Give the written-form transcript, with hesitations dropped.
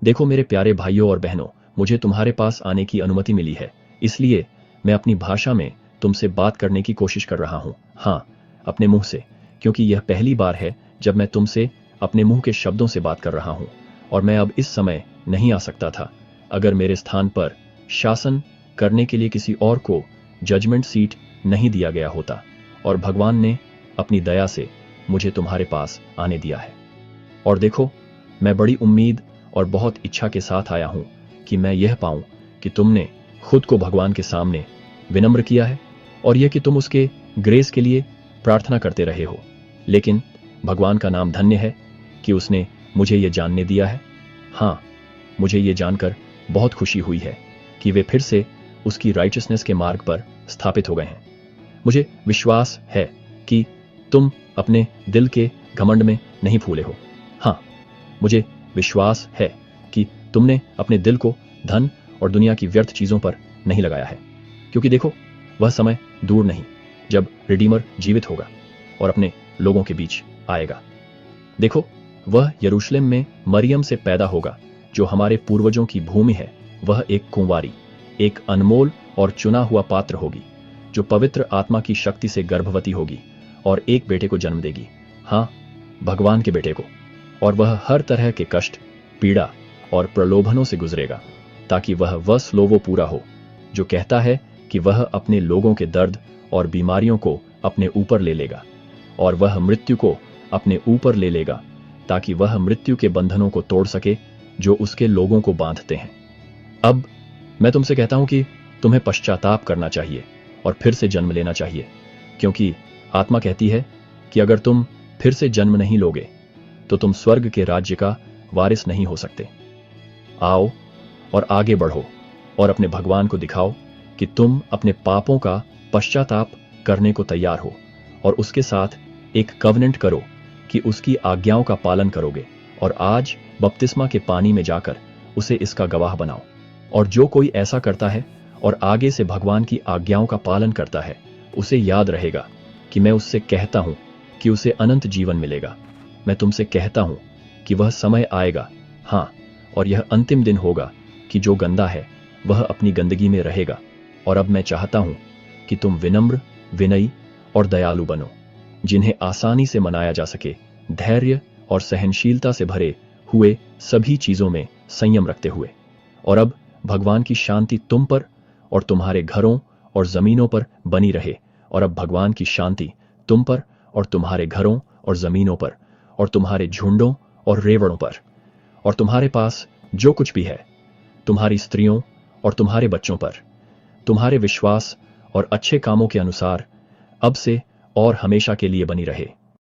देखो मेरे प्यारे भाइयों और बहनों, मुझे तुम्हारे पास आने की अनुमति मिली है, इसलिए मैं अपनी भाषा में तुमसे बात करने की कोशिश कर रहा हूँ। हाँ, अपने मुंह से, क्योंकि यह पहली बार है जब मैं तुमसे अपने मुंह के शब्दों से बात कर रहा हूँ, और मैं अब इस समय नहीं आ सकता था। अगर मेरे स्थान पर शासन करने के लिए किसी और को जजमेंट सीट नहीं दिया गया होता, और भगवान ने अपनी दया से मुझे तुम्हारे पास आने दिया है। और देखो, मैं बड़ी उम्मीद और बहुत इच्छा के साथ आया हूं कि मैं यह पाऊं कि तुमने खुद को भगवान के सामने विनम्र किया है, और यह कि तुम उसके ग्रेस के लिए प्रार्थना करते रहे हो। लेकिन भगवान का नाम धन्य है कि उसने मुझे यह जानने दिया है। हाँ, मुझे ये जानकर बहुत खुशी हुई है कि वे फिर से उसकी राइचसनेस के मार्ग पर स्थापित हो गए हैं। मुझे विश्वास है कि तुम अपने दिल के घमंड में नहीं फूले हो। हाँ, मुझे विश्वास है कि तुमने अपने दिल को धन और दुनिया की व्यर्थ चीजों पर नहीं लगाया है, क्योंकि देखो, वह समय दूर नहीं जब रिडीमर जीवित होगा और अपने लोगों के बीच आएगा। देखो, वह यरूशलेम में मरियम से पैदा होगा, जो हमारे पूर्वजों की भूमि है। वह एक कुंवारी, एक अनमोल और चुना हुआ पात्र होगी, जो पवित्र आत्मा की शक्ति से गर्भवती होगी और एक बेटे को जन्म देगी। हाँ, भगवान के बेटे को। और वह हर तरह के कष्ट, पीड़ा और प्रलोभनों से गुजरेगा, ताकि वह स्लोवो पूरा हो, जो कहता है कि वह अपने लोगों के दर्द और बीमारियों को अपने ऊपर ले लेगा, और वह मृत्यु को अपने ऊपर ले लेगा, ताकि वह मृत्यु के बंधनों को तोड़ सके जो उसके लोगों को बांधते हैं। अब मैं तुमसे कहता हूं कि तुम्हें पश्चाताप करना चाहिए और फिर से जन्म लेना चाहिए, क्योंकि आत्मा कहती है कि अगर तुम फिर से जन्म नहीं लोगे तो तुम स्वर्ग के राज्य का वारिस नहीं हो सकते। आओ और आगे बढ़ो और अपने भगवान को दिखाओ कि तुम अपने पापों का पश्चाताप करने को तैयार हो, और उसके साथ एक कवनेंट करो कि उसकी आज्ञाओं का पालन करोगे, और आज बपतिस्मा के पानी में जाकर उसे इसका गवाह बनाओ। और जो कोई ऐसा करता है और आगे से भगवान की आज्ञाओं का पालन करता है, उसे याद रहेगा कि मैं उससे कहता हूं कि उसे अनंत जीवन मिलेगा। मैं तुमसे कहता हूं कि वह समय आएगा, हाँ, और यह अंतिम दिन होगा कि जो गंदा है वह अपनी गंदगी में रहेगा। और अब मैं चाहता हूं कि तुम विनम्र, विनयी और दयालु बनो, जिन्हें आसानी से मनाया जा सके, धैर्य और सहनशीलता से भरे हुए, सभी चीजों में संयम रखते हुए। और अब भगवान की शांति तुम पर और तुम्हारे घरों और जमीनों पर बनी रहे। और अब भगवान की शांति तुम पर और तुम्हारे घरों और जमीनों पर और तुम्हारे झुंडों और रेवड़ों पर और तुम्हारे पास जो कुछ भी है, तुम्हारी स्त्रियों और तुम्हारे बच्चों पर, तुम्हारे विश्वास और अच्छे कामों के अनुसार, अब से और हमेशा के लिए बनी रहे।